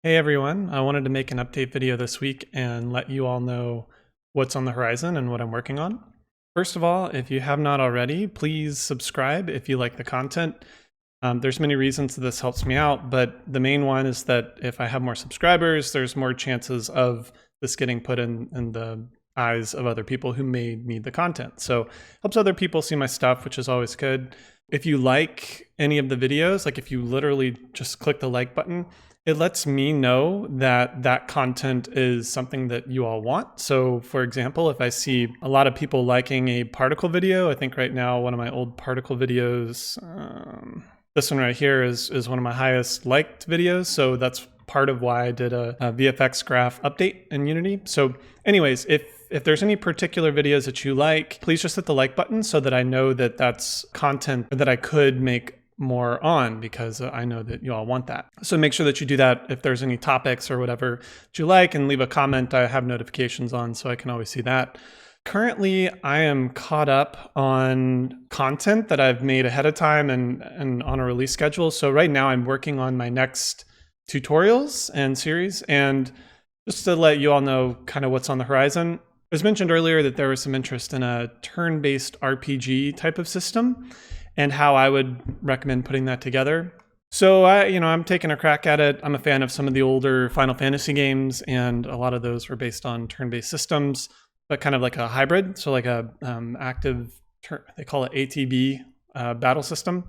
Hey everyone, I wanted to make an update video this week and let you all know what's on the horizon and what I'm working on. First of all, if you have not already, please subscribe if you like the content. There's many reasons that this helps me out, but the main one is that if I have more subscribers, there's more chances of this getting put in the eyes of other people who may need the content. So it helps other people see my stuff, which is always good. If you like any of the videos, like if you literally just click the like button, it lets me know that that content is something that you all want. So for example, if I see a lot of people liking a particle video, I think right now one of my old particle videos, this one right here is one of my highest liked videos. So that's part of why I did a VFX graph update in Unity. So anyways, if there's any particular videos that you like, please just hit the like button so that I know that that's content that I could make more on, because I know that you all want that. So make sure that you do that if there's any topics or whatever that you like, and leave a comment. I have notifications on so I can always see that. Currently, I am caught up on content that I've made ahead of time and on a release schedule. So right now I'm working on my next tutorials and series. And just to let you all know kind of what's on the horizon, it was mentioned earlier that there was some interest in a turn-based RPG type of system and how I would recommend putting that together. So I'm taking a crack at it. I'm a fan of some of the older Final Fantasy games, and a lot of those were based on turn-based systems, but kind of like a hybrid. So like a they call it ATB battle system.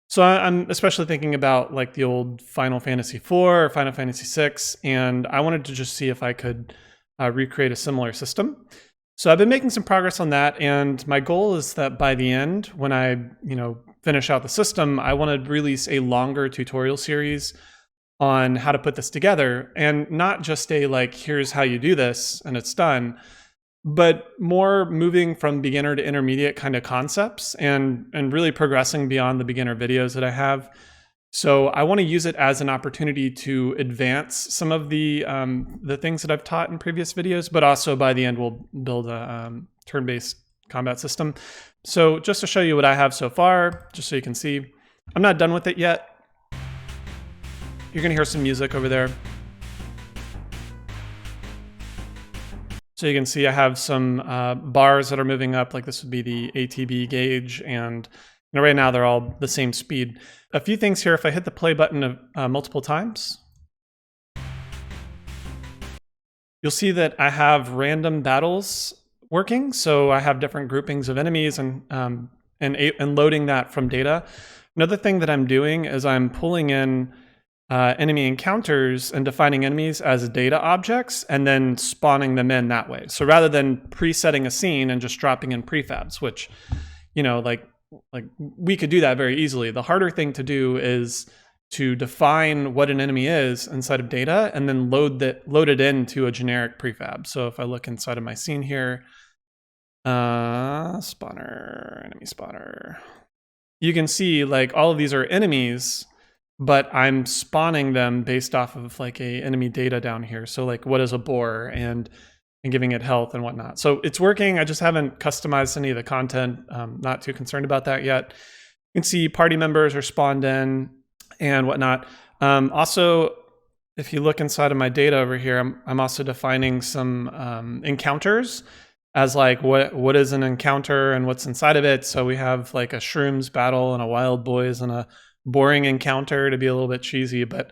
So I'm especially thinking about like the old Final Fantasy IV or Final Fantasy VI, and I wanted to just see if I could recreate a similar system. So I've been making some progress on that, and my goal is that by the end, when I finish out the system, I want to release a longer tutorial series on how to put this together, and not just a like, here's how you do this and it's done, but more moving from beginner to intermediate kind of concepts and really progressing beyond the beginner videos that I have. So I want to use it as an opportunity to advance some of the things that I've taught in previous videos, but also by the end we'll build a turn-based combat system. So just to show you what I have so far, just so you can see, I'm not done with it yet. You're going to hear some music over there. So you can see I have some bars that are moving up, like this would be the ATB gauge, and right now they're all the same speed. A few things here, if I hit the play button multiple times, you'll see that I have random battles working. So I have different groupings of enemies and loading that from data. Another thing that I'm doing is I'm pulling in enemy encounters and defining enemies as data objects and then spawning them in that way. So rather than presetting a scene and just dropping in prefabs, which, like we could do that very easily. The harder thing to do is to define what an enemy is inside of data and then load it into a generic prefab. So if I look inside of my scene here, spawner, enemy spawner, you can see like all of these are enemies, but I'm spawning them based off of like a enemy data down here. So like what is a boar and giving it health and whatnot. So it's working. I just haven't customized any of the content. Not too concerned about that yet. You can see party members are spawned in and whatnot. Also, if you look inside of my data over here, I'm also defining some encounters as like what is an encounter and what's inside of it. So we have like a shrooms battle and a wild boys and a boring encounter, to be a little bit cheesy, but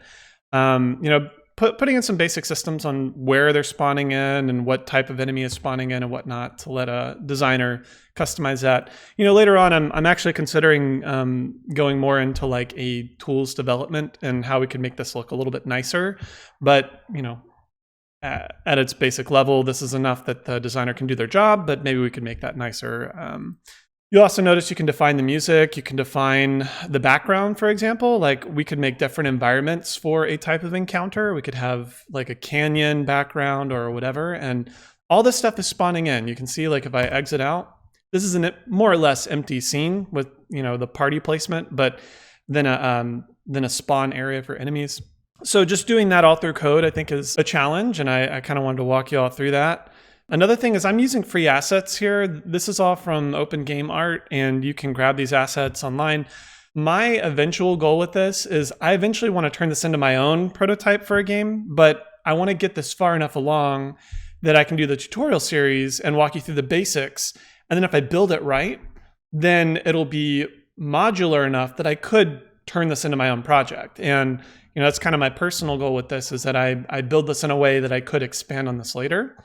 putting in some basic systems on where they're spawning in and what type of enemy is spawning in and whatnot to let a designer customize that. Later on, I'm actually considering going more into like a tools development and how we can make this look a little bit nicer. But, at its basic level, this is enough that the designer can do their job, but maybe we could make that nicer. You'll also notice you can define the music, you can define the background, for example. Like we could make different environments for a type of encounter. We could have like a canyon background or whatever, and all this stuff is spawning in. You can see like if I exit out, this is a more or less empty scene with the party placement, but then a spawn area for enemies. So just doing that all through code I think is a challenge, and I kind of wanted to walk you all through that. Another thing is I'm using free assets here. This is all from Open Game Art, and you can grab these assets online. My eventual goal with this is I eventually want to turn this into my own prototype for a game, but I want to get this far enough along that I can do the tutorial series and walk you through the basics. And then if I build it right, then it'll be modular enough that I could turn this into my own project. And that's kind of my personal goal with this, is that I build this in a way that I could expand on this later.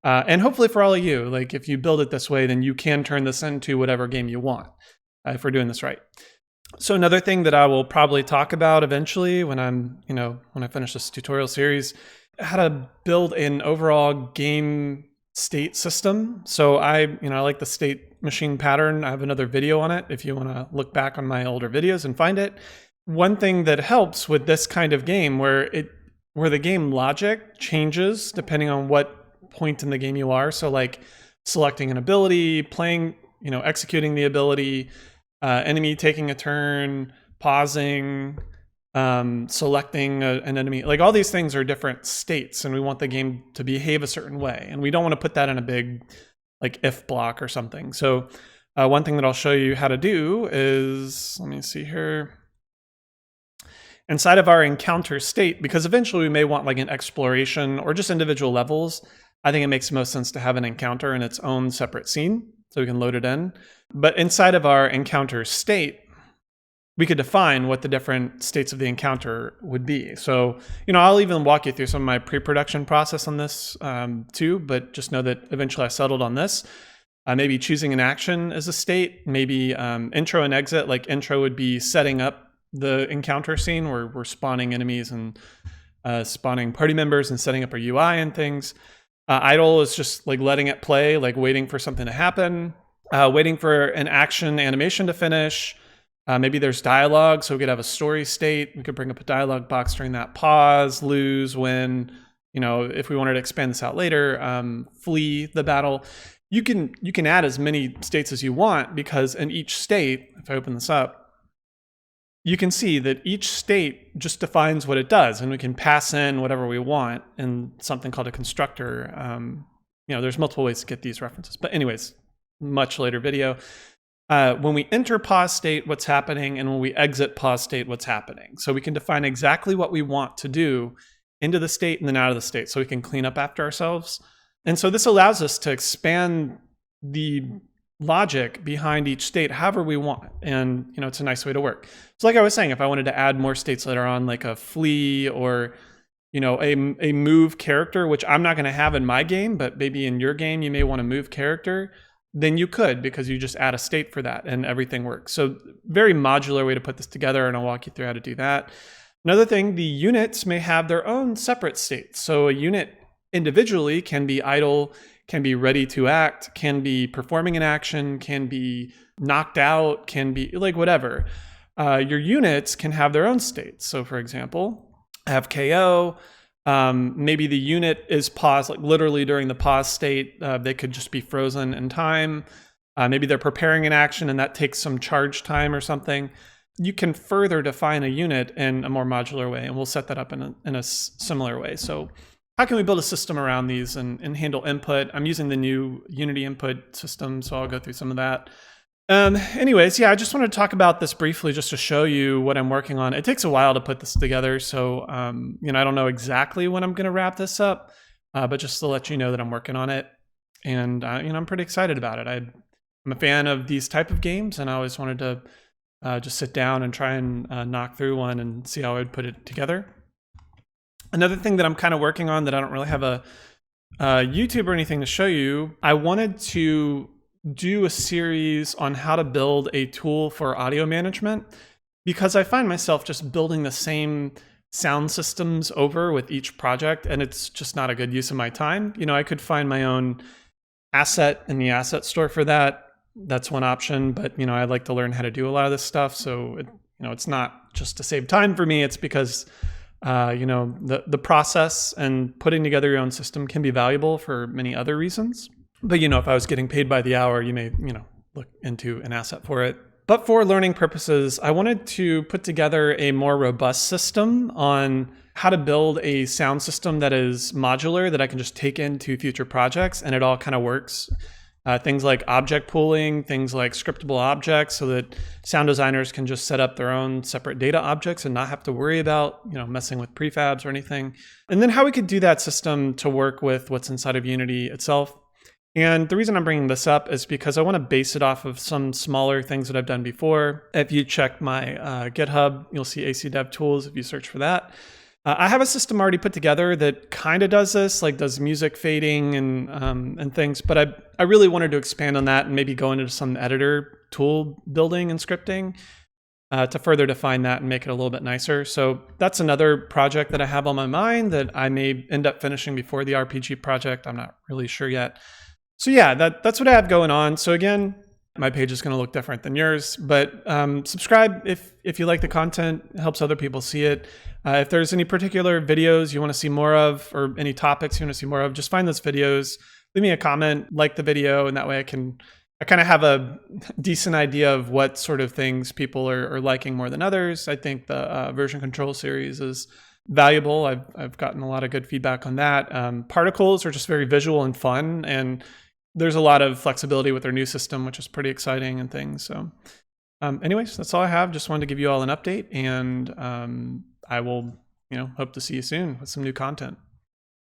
And hopefully for all of you, like if you build it this way, then you can turn this into whatever game you want, if we're doing this right. So another thing that I will probably talk about eventually when when I finish this tutorial series, how to build an overall game state system. So I like the state machine pattern. I have another video on it if you want to look back on my older videos and find it. One thing that helps with this kind of game where the game logic changes depending on what point in the game you are. So like selecting an ability, playing, executing the ability, enemy taking a turn, pausing, selecting an enemy, like all these things are different states, and we want the game to behave a certain way, and we don't want to put that in a big like if block or something. So one thing that I'll show you how to do is, let me see here, inside of our encounter state, because eventually we may want like an exploration or just individual levels. I think it makes the most sense to have an encounter in its own separate scene so we can load it in. But inside of our encounter state, we could define what the different states of the encounter would be. So, I'll even walk you through some of my pre-production process on this too, but just know that eventually I settled on this. Maybe choosing an action as a state, maybe intro and exit. Like intro would be setting up the encounter scene where we're spawning enemies and spawning party members and setting up our UI and things. Idle is just like letting it play, like waiting for something to happen, waiting for an action animation to finish. Maybe there's dialogue, so we could have a story state. We could bring up a dialogue box during that, pause, lose, win. If we wanted to expand this out later, flee the battle. You can add as many states as you want, because in each state, if I open this up, you can see that each state just defines what it does, and we can pass in whatever we want in something called a constructor. There's multiple ways to get these references, but anyways, much later video. When we enter pause state, what's happening, and when we exit pause state, what's happening. So we can define exactly what we want to do into the state and then out of the state, so we can clean up after ourselves. And so this allows us to expand the logic behind each state however we want. And, it's a nice way to work. So like I was saying, if I wanted to add more states later on, like a flee or, a move character, which I'm not going to have in my game, but maybe in your game, you may want to move character, then you could, because you just add a state for that and everything works. So very modular way to put this together, and I'll walk you through how to do that. Another thing, the units may have their own separate states. So a unit individually can be idle, can be ready to act, can be performing an action, can be knocked out, can be like whatever. Your units can have their own states. So for example, I have KO. Maybe the unit is paused, like literally during the pause state, they could just be frozen in time. Maybe they're preparing an action and that takes some charge time or something. You can further define a unit in a more modular way, and we'll set that up in a similar way. So how can we build a system around these and handle input? I'm using the new Unity input system, so I'll go through some of that. Anyways, yeah, I just wanted to talk about this briefly just to show you what I'm working on. It takes a while to put this together, so I don't know exactly when I'm going to wrap this up, but just to let you know that I'm working on it, and I'm pretty excited about it. I'm a fan of these type of games, and I always wanted to just sit down and try and knock through one and see how I would put it together. Another thing that I'm kind of working on that I don't really have a YouTube or anything to show you, I wanted to do a series on how to build a tool for audio management, because I find myself just building the same sound systems over with each project, and it's just not a good use of my time. I could find my own asset in the asset store for that. That's one option, but I'd like to learn how to do a lot of this stuff. So it's not just to save time for me, it's because the process and putting together your own system can be valuable for many other reasons. But if I was getting paid by the hour, you may look into an asset for it. But for learning purposes, I wanted to put together a more robust system on how to build a sound system that is modular, that I can just take into future projects, and it all kind of works. things like object pooling, things like scriptable objects, so that sound designers can just set up their own separate data objects and not have to worry about, messing with prefabs or anything. And then how we could do that system to work with what's inside of Unity itself. And the reason I'm bringing this up is because I want to base it off of some smaller things that I've done before. If you check my GitHub, you'll see AC Dev Tools if you search for that. I have a system already put together that kind of does this, like does music fading and things, but I really wanted to expand on that and maybe go into some editor tool building and scripting to further define that and make it a little bit nicer. So that's another project that I have on my mind that I may end up finishing before the RPG project. I'm not really sure yet. So yeah, that's what I have going on. So again, my page is going to look different than yours, but subscribe if you like the content. It helps other people see it. If there's any particular videos you want to see more of, or any topics you want to see more of, just find those videos, leave me a comment, like the video, and that way I kind of have a decent idea of what sort of things people are liking more than others. I think the version control series is valuable. I've gotten a lot of good feedback on that. Particles are just very visual and fun, and there's a lot of flexibility with their new system, which is pretty exciting and things. So anyways, that's all I have. Just wanted to give you all an update, and I will, hope to see you soon with some new content.